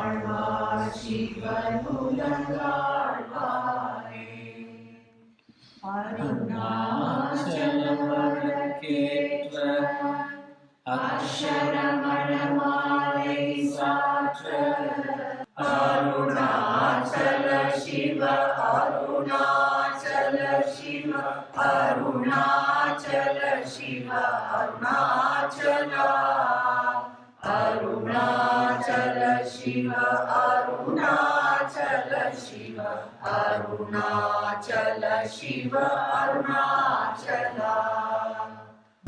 Arunachal Shiva, Arunachal Shiva, Arunachal Shiva, Arunachala, Arunachal Shiva, Arunachal Shiva, Arunachal Shiva, Arunachala.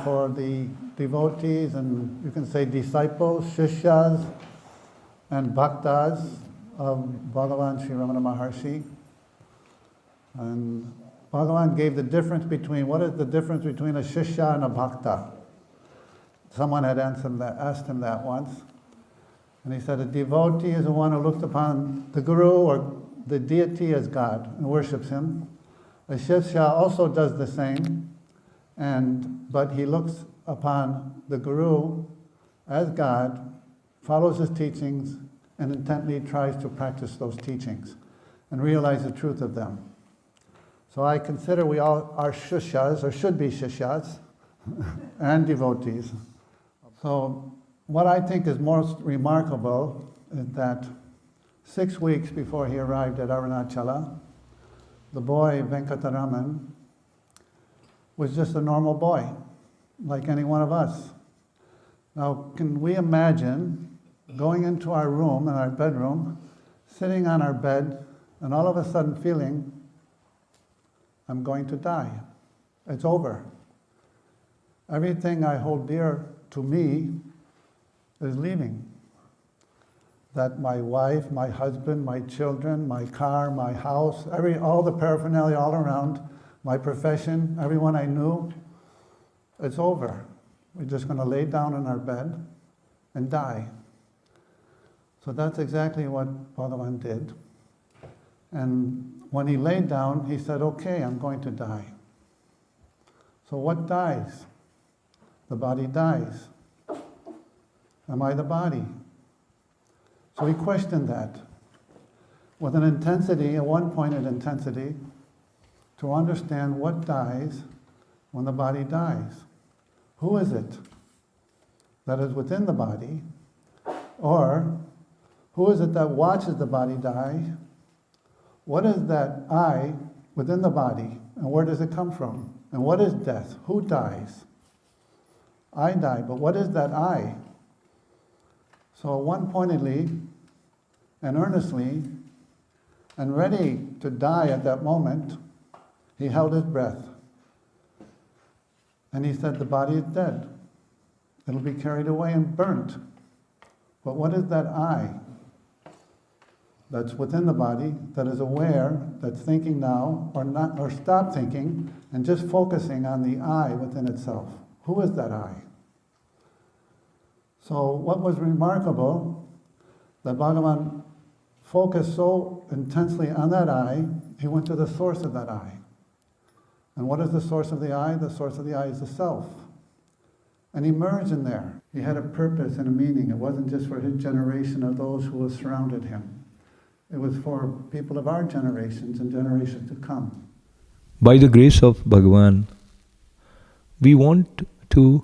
For the devotees and you can say disciples, shishyas and bhaktas of Bhagavan Sri Ramana Maharishi. And Bhagavan gave the difference between, what is the difference between a shishya and a bhakta? Someone had asked him that once. And he said a devotee is the one who looks upon the guru or the deity as God and worships him. A shishya also does the same, but he looks upon the guru as God, follows his teachings, and intently tries to practice those teachings and realize the truth of them. So I consider we all are shishyas, or should be shishyas, and devotees. So what I think is most remarkable is that 6 weeks before he arrived at Arunachala, the boy Venkataraman was just a normal boy, like any one of us. Now, can we imagine going into our room, in our bedroom, sitting on our bed, and all of a sudden feeling, I'm going to die. It's over. Everything I hold dear to me is leaving. That my wife, my husband, my children, my car, my house, all the paraphernalia all around, my profession, everyone I knew, it's over. We're just going to lay down in our bed and die. So that's exactly what Bhagavan did. And when he laid down, he said, okay, I'm going to die. So what dies? The body dies. Am I the body? So he questioned that with an intensity, a one-pointed intensity, to understand what dies when the body dies. Who is it that is within the body? Or who is it that watches the body die? What is that I within the body, and where does it come from? And what is death? Who dies? I die, but what is that I? So one-pointedly and earnestly and ready to die at that moment, he held his breath. And he said, the body is dead. It'll be carried away and burnt. But what is that I that's within the body, that is aware, that's thinking now, or not, or stop thinking, and just focusing on the I within itself? Who is that I? So what was remarkable, that Bhagavan focused so intensely on that I, he went to the source of that I. And what is the source of the I? The source of the I is the self. And he merged in there. He had a purpose and a meaning. It wasn't just for his generation or those who surrounded him. It was for people of our generations and generations to come. By the grace of Bhagavan, we want to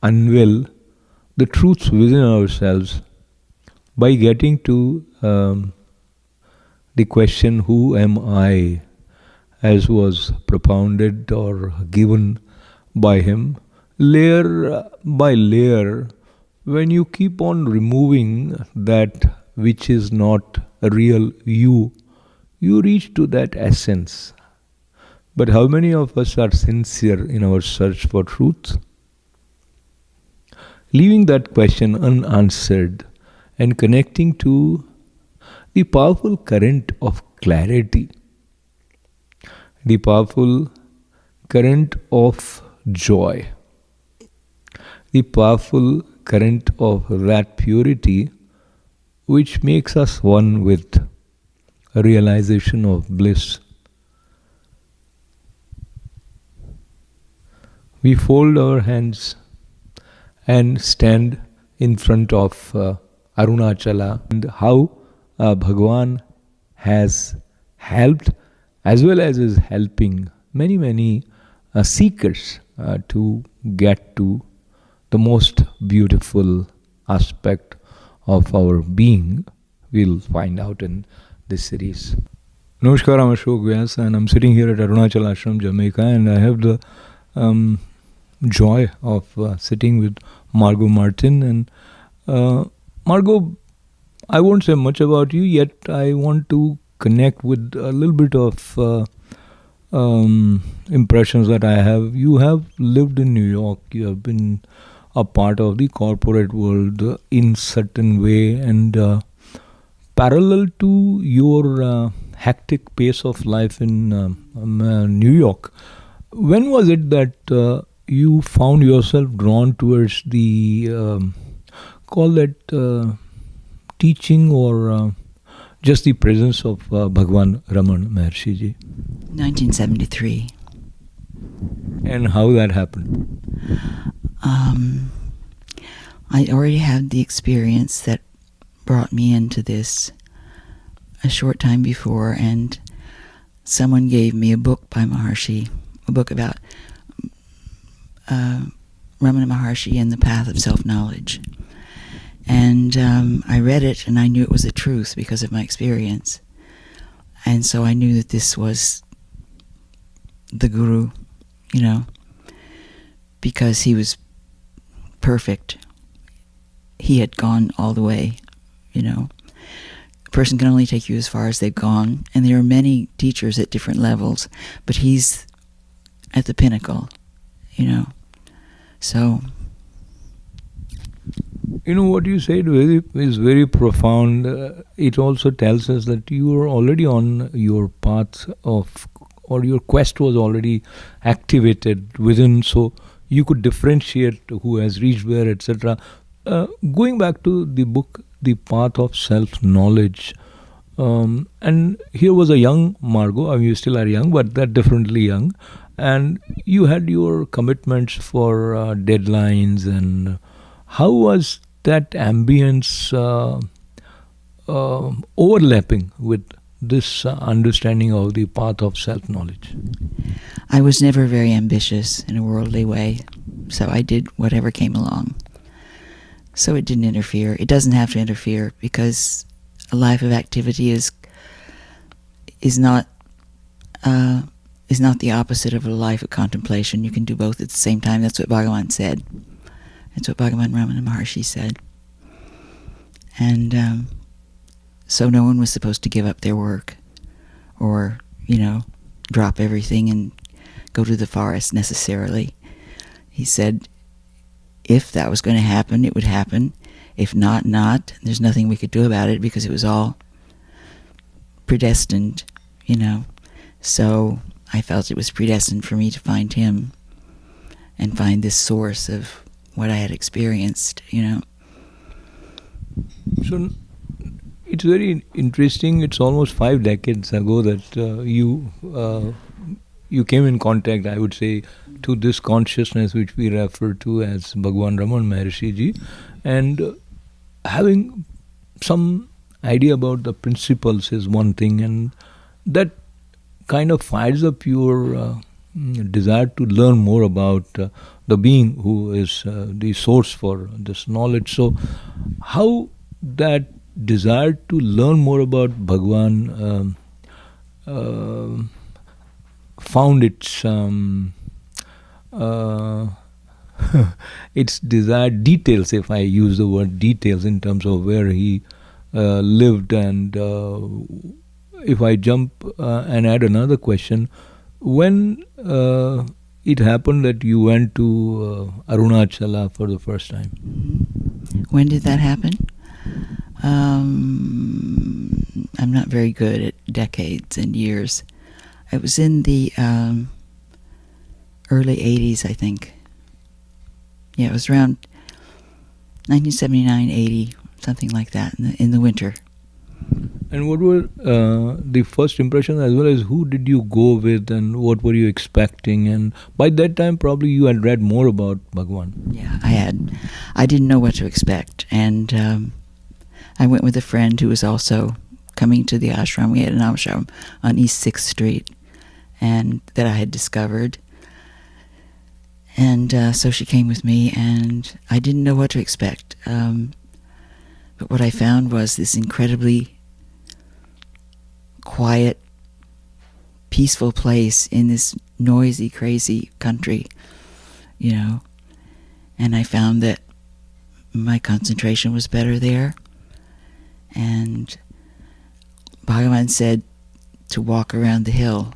unveil the truths within ourselves by getting to the question, who am I, as was propounded or given by him, layer by layer. When you keep on removing that which is not a real you reach to that essence. But how many of us are sincere in our search for truth? Leaving that question unanswered and connecting to the powerful current of clarity, the powerful current of joy, the powerful current of that purity which makes us one with a realization of bliss. We fold our hands and stand in front of Arunachala, and how Bhagwan has helped as well as is helping many seekers to get to the most beautiful aspect of our being. We'll find out in this series. Namaskar, I'm Ashok Vyas, and I'm sitting here at Arunachal Ashram, Jamaica, and I have the joy of sitting with Margo Martin. And Margo, I won't say much about you, yet I want to connect with a little bit of impressions that I have. You have lived in New York, you have been a part of the corporate world in certain way, and parallel to your hectic pace of life in New York, when was it that you found yourself drawn towards the call that teaching or just the presence of Bhagwan Ramana Maharishi ji? 1973. And how that happened? I already had the experience that brought me into this a short time before, and someone gave me a book by Maharishi, a book about Ramana Maharishi and the path of self-knowledge. And I read it, and I knew it was the truth because of my experience. And so I knew that this was the guru, because he was perfect. He had gone all the way, A person can only take you as far as they've gone, and there are many teachers at different levels, but he's at the pinnacle, So... what you said is very profound. It also tells us that you were already on your path of, or your quest was already activated within, so you could differentiate who has reached where, etc. Going back to the book, The Path of Self-Knowledge, and here was a young Margo. I mean, you still are young, but that differently young. And you had your commitments for deadlines, and how was that ambience overlapping with this understanding of the path of self-knowledge? I was never very ambitious in a worldly way, so I did whatever came along. So it didn't interfere. It doesn't have to interfere, because a life of activity is not the opposite of a life of contemplation. You can do both at the same time. That's what Bhagavan said. That's what Bhagavan Ramana Maharishi said. And so no one was supposed to give up their work or, drop everything and go to the forest necessarily. He said if that was going to happen, it would happen. If not, not. There's nothing we could do about it because it was all predestined, So I felt it was predestined for me to find him and find this source of what I had experienced, So it's very interesting. It's almost 5 decades ago that you came in contact, I would say, to this consciousness which we refer to as Bhagwan Ramana Maharishi ji, and having some idea about the principles is one thing, and that kind of fires up your desire to learn more about the being who is the source for this knowledge. So how that desire to learn more about Bhagwan found its desired details, if I use the word details, in terms of where he lived. And if I jump and add another question, when it happened that you went to Arunachala for the first time? When did that happen? I'm not very good at decades and years. It was in the early 80s, I think. Yeah, it was around 1979, 80, something like that, in the winter. And what were the first impressions, as well as who did you go with, and what were you expecting? And by that time, probably you had read more about Bhagwan. Yeah, I had. I didn't know what to expect, and I went with a friend who was also coming to the ashram. We had an ashram on East 6th Street, and that I had discovered. And so she came with me, and I didn't know what to expect. But what I found was this incredibly quiet, peaceful place in this noisy, crazy country, you know. And I found that my concentration was better there. And Bhagavan said to walk around the hill.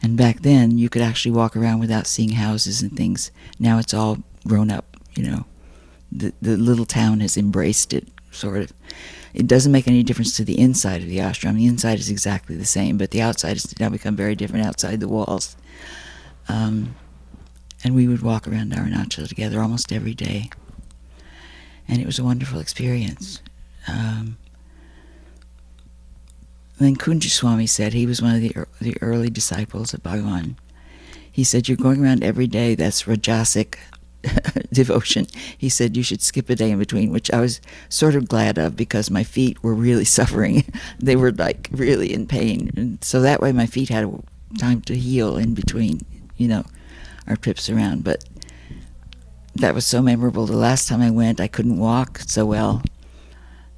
And back then, you could actually walk around without seeing houses and things. Now it's all grown up, you know. The little town has embraced it, sort of. It doesn't make any difference to the inside of the ashram. The inside is exactly the same, but the outside has now become very different outside the walls. And we would walk around Arunachal together almost every day. And it was a wonderful experience. Then Kunja Swami said, he was one of the early disciples of Bhagavan. He said, you're going around every day, that's Rajasic devotion. He said, you should skip a day in between, which I was sort of glad of because my feet were really suffering. They were like really in pain. And so that way my feet had time to heal in between, you know, our trips around. But that was so memorable. The last time I went, I couldn't walk so well.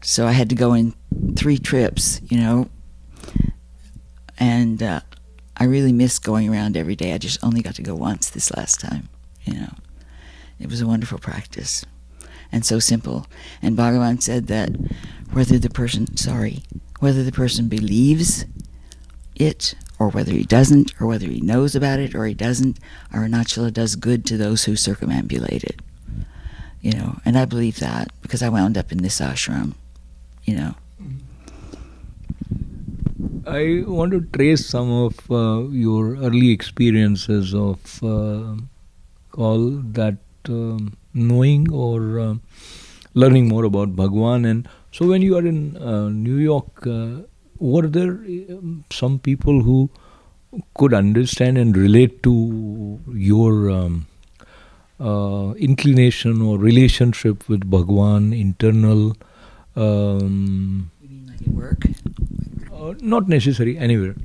So I had to go in 3 trips, you know. And I really missed going around every day. I just only got to go once this last time, you know. It was a wonderful practice and so simple. And Bhagavan said that whether the person believes it or whether he doesn't, or whether he knows about it or he doesn't, Arunachala does good to those who circumambulate it, you know. And I believe that because I wound up in this ashram, you know. I want to trace some of your early experiences of all that knowing or learning more about Bhagwan. And so when you are in New York, were there some people who could understand and relate to your inclination or relationship with Bhagwan, internal? You mean like at work? Not necessary, anywhere.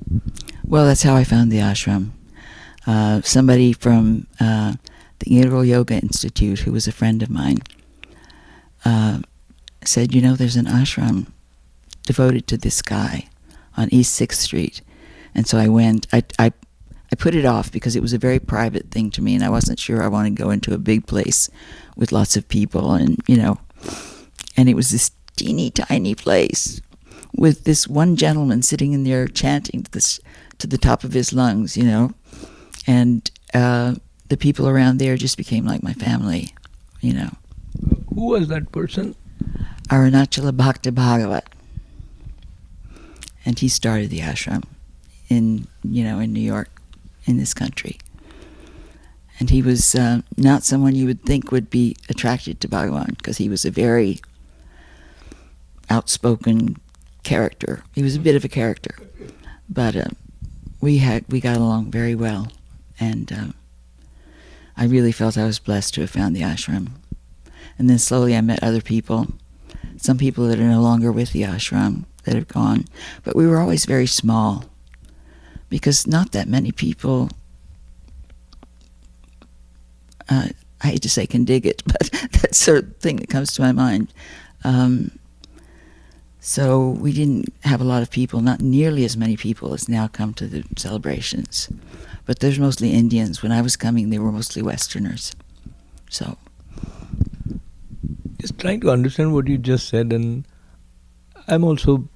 Well, that's how I found the ashram. Somebody from the Integral Yoga Institute, who was a friend of mine, said, you know, there's an ashram devoted to this guy on East 6th Street. And so I went. I put it off because it was a very private thing to me, and I wasn't sure I wanted to go into a big place with lots of people, and, you know. And it was this teeny tiny place with this one gentleman sitting in there chanting to the top of his lungs, you know. And the people around there just became like my family, you know. Who was that person? Arunachala Bhakta Bhagavat. And he started the ashram in New York, in this country. And he was not someone you would think would be attracted to Bhagavan, because he was a very outspoken character. He was a bit of a character. But we got along very well. And I really felt I was blessed to have found the ashram. And then slowly I met other people, some people that are no longer with the ashram, that have gone. But we were always very small, because not that many people, I hate to say can dig it, but that's sort of thing that comes to my mind. So we didn't have a lot of people, not nearly as many people as now come to the celebrations. But there's mostly Indians. When I was coming, they were mostly Westerners. So. Just trying to understand what you just said, and I'm also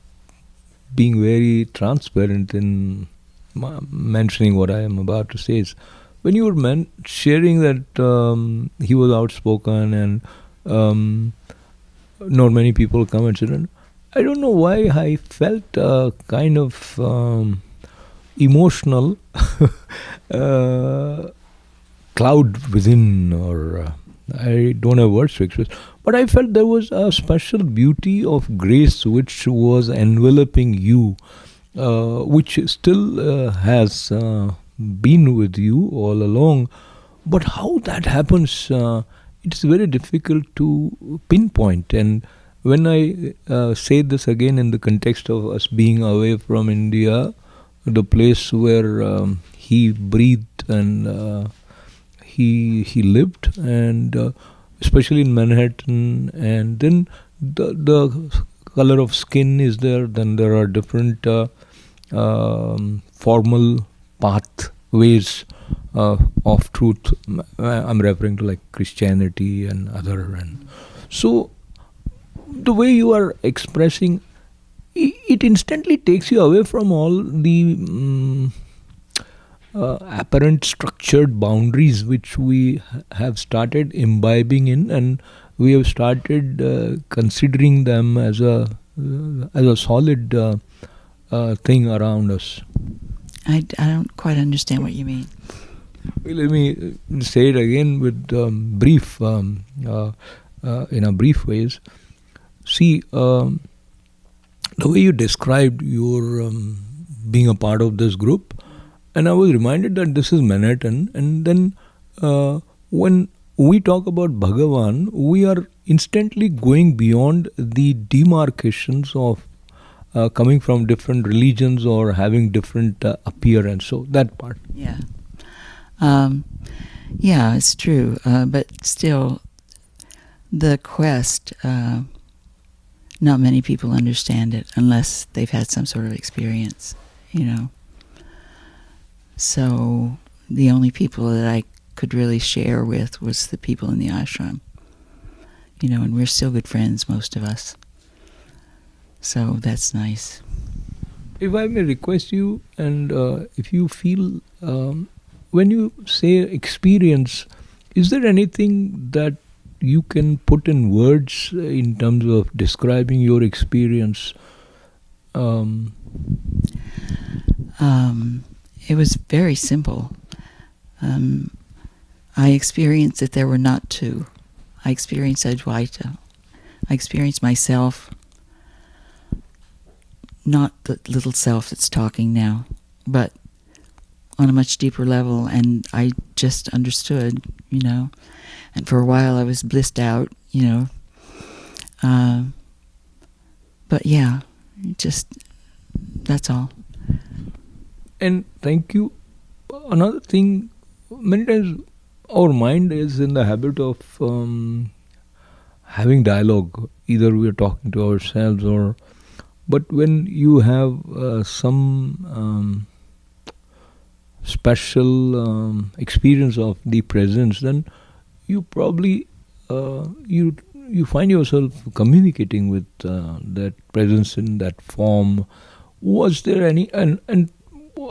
being very transparent in mentioning what I am about to say. Is when you were sharing that he was outspoken and not many people come and sit, and I don't know why I felt kind of emotional cloud within, or I don't have words to express. but I felt there was a special beauty of grace which was enveloping you, which still has been with you all along. But how that happens, it's very difficult to pinpoint. And when I say this again in the context of us being away from India, the place where he breathed and he lived, and especially in Manhattan, and then the color of skin is there. Then there are different formal pathways of truth. I'm referring to like Christianity and other, and so the way you are expressing, it instantly takes you away from all the apparent structured boundaries which we have started imbibing in, and we have started considering them as a solid thing around us. I don't quite understand what you mean. Well, let me say it again with brief, in a brief ways. See, the way you described your being a part of this group, and I was reminded that this is Manhattan, and then when we talk about Bhagavan, we are instantly going beyond the demarcations of coming from different religions or having different appearance. So that part. Yeah. Yeah, it's true. But still, the quest, not many people understand it unless they've had some sort of experience, you know. So the only people that I could really share with was the people in the ashram, you know, and we're still good friends, most of us. So that's nice. If I may request you, and if you feel, when you say experience, is there anything that you can put in words in terms of describing your experience? It was very simple. I experienced that there were not two. I experienced Advaita. I experienced myself, not the little self that's talking now, but on a much deeper level, and I just understood, you know. And for a while I was blissed out, you know. But yeah, just, that's all. And thank you. Another thing, many times our mind is in the habit of having dialogue. Either we are talking to ourselves or... But when you have some special experience of the presence, then you probably you find yourself communicating with that presence in that form. Was there any and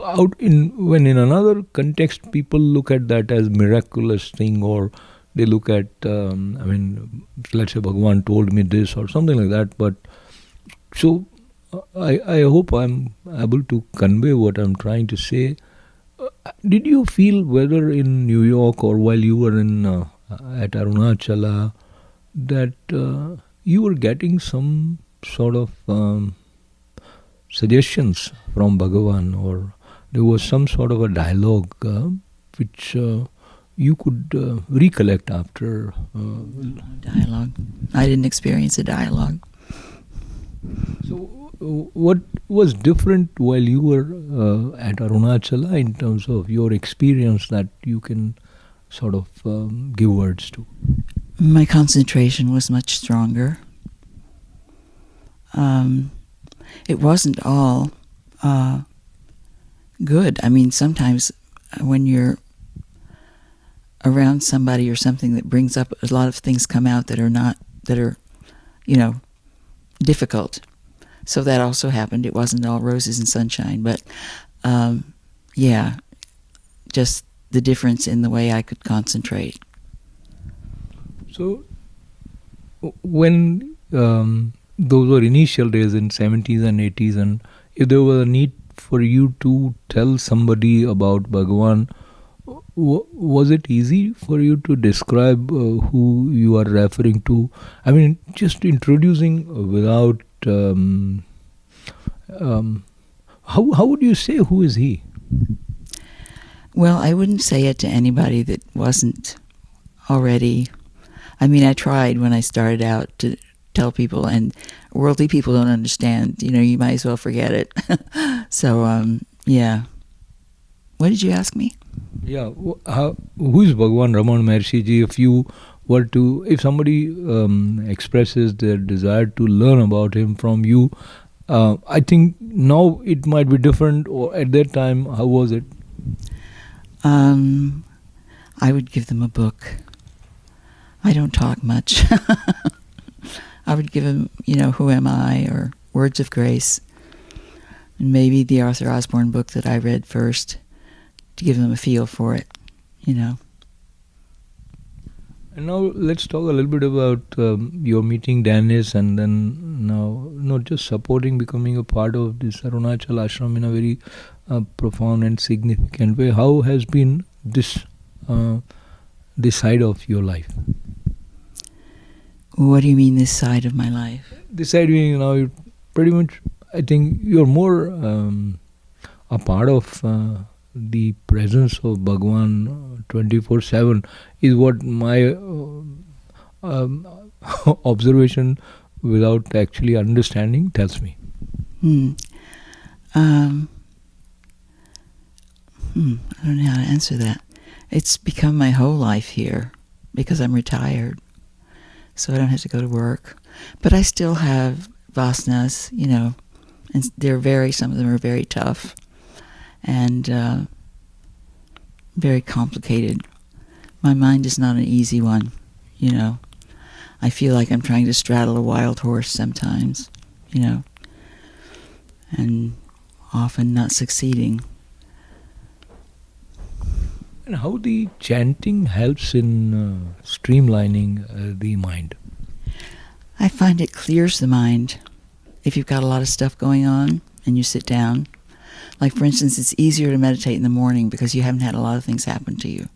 out in when in another context people look at that as miraculous thing, or they look at I mean, let's say Bhagavan told me this or something like that. But so I hope I'm able to convey what I'm trying to say. Did you feel, whether in New York or while you were in at Arunachala, that you were getting some sort of suggestions from Bhagavan, or there was some sort of a dialogue which you could recollect after? Dialogue. I didn't experience a dialogue. So what was different while you were at Arunachala in terms of your experience that you can sort of give words to? My concentration was much stronger. It wasn't all good. I mean, sometimes when you're around somebody or something that brings up, a lot of things come out that are, you know, difficult. So that also happened. It wasn't all roses and sunshine, but yeah, just the difference in the way I could concentrate. So when those were initial days in 70s and 80s, and if there was a need for you to tell somebody about Bhagavan, was it easy for you to describe who you are referring to? I mean, just introducing without. How would you say who is he? Well, I wouldn't say it to anybody that wasn't already. I mean, I tried when I started out to tell people, and worldly people don't understand. You might as well forget it. So, yeah. What did you ask me? Yeah, who is Bhagavan Ramana Maharishi ji? If somebody expresses their desire to learn about him from you, I think now it might be different, or at that time, how was it? I would give them a book. I don't talk much. I would give them, Who Am I, or Words of Grace, and maybe the Arthur Osborne book that I read first, to give them a feel for it, And now let's talk a little bit about your meeting Dennis, and then now not just supporting, becoming a part of this Arunachal Ashram in a very profound and significant way. How has been this side of your life? What do you mean, this side of my life? This side being now, you pretty much, I think you're more a part of the presence of Bhagavan 24/7 is what my observation, without actually understanding, tells me. I don't know how to answer that. It's become my whole life here because I'm retired, so I don't have to go to work. But I still have vasanas, and some of them are very tough and very complicated. My mind is not an easy one, I feel like I'm trying to straddle a wild horse sometimes, and often not succeeding. And how the chanting helps in streamlining the mind? I find it clears the mind. If you've got a lot of stuff going on and you sit down, like for instance, it's easier to meditate in the morning because you haven't had a lot of things happen to you.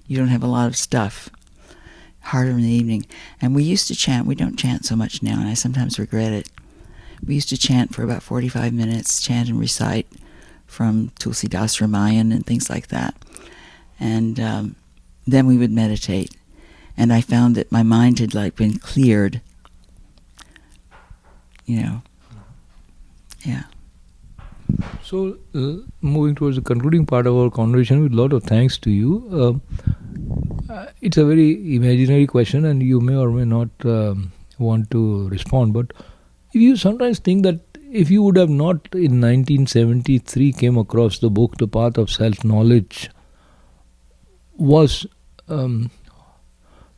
You don't have a lot of stuff. Harder in the evening. And we used to chant. We don't chant so much now, and I sometimes regret it. We used to chant for about 45 minutes, chant and recite from Tulsidas Ramayan and things like that. And then we would meditate. And I found that my mind had been cleared. Yeah. So, moving towards the concluding part of our conversation, with a lot of thanks to you. It's a very imaginary question, and you may or may not want to respond. But if you sometimes think that if you would have not in 1973 came across the book, The Path of Self-Knowledge, was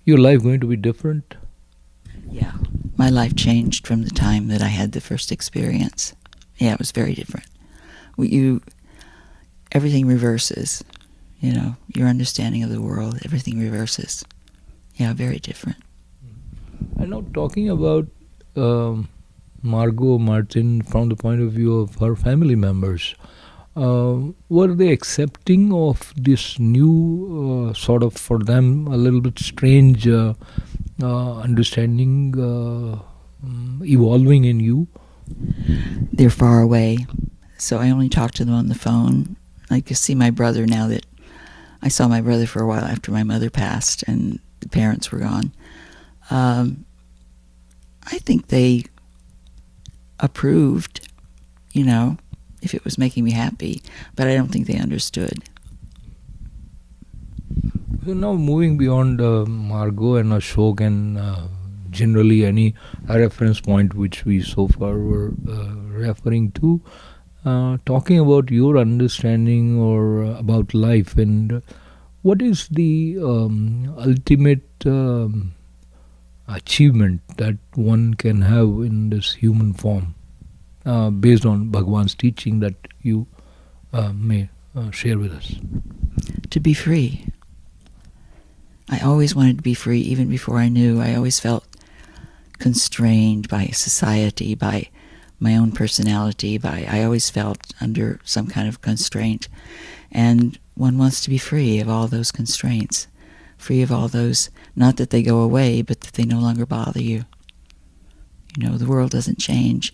your life going to be different? Yeah. My life changed from the time that I had the first experience. Yeah, it was very different. Everything reverses, your understanding of the world, everything reverses. Yeah, very different. And now talking about Margo, Martin, from the point of view of her family members, were they accepting of this new sort of, for them, a little bit strange understanding evolving in you? They're far away, so I only talk to them on the phone. I can see my brother now that I saw my brother for a while after my mother passed and the parents were gone. I think they approved, if it was making me happy, but I don't think they understood. So now moving beyond Margo and Ashok and generally any reference point which we so far were referring to, talking about your understanding or about life, and what is the ultimate achievement that one can have in this human form, based on Bhagavan's teaching that you may share with us? To be free. I always wanted to be free, even before I knew. I always felt constrained by society, by my own personality. I always felt under some kind of constraint. And one wants to be free of all those constraints, free of all those, not that they go away, but that they no longer bother you. You know, the world doesn't change,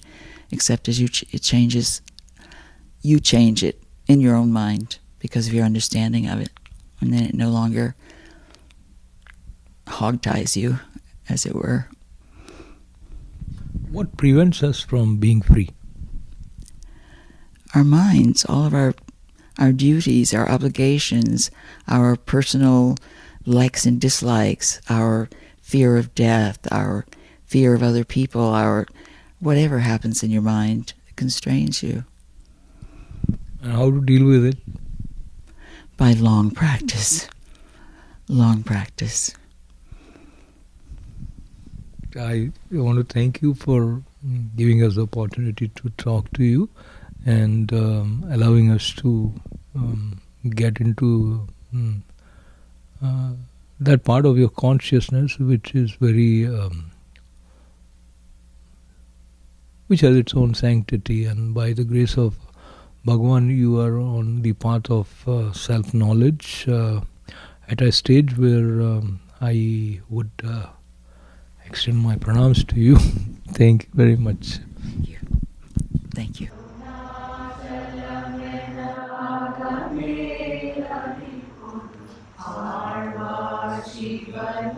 except as it changes, you change it in your own mind because of your understanding of it. And then it no longer hog-ties you, as it were. What prevents us from being free? Our minds, all of our duties, our obligations, our personal likes and dislikes, our fear of death, our fear of other people, our whatever happens in your mind constrains you. And how to deal with it? By long practice. Long practice. I want to thank you for giving us the opportunity to talk to you and allowing us to get into that part of your consciousness which is very which has its own sanctity, and by the grace of Bhagavan you are on the path of self-knowledge at a stage where I would extend my pranams to you. Thank you very much. Thank you. Thank you. Shiva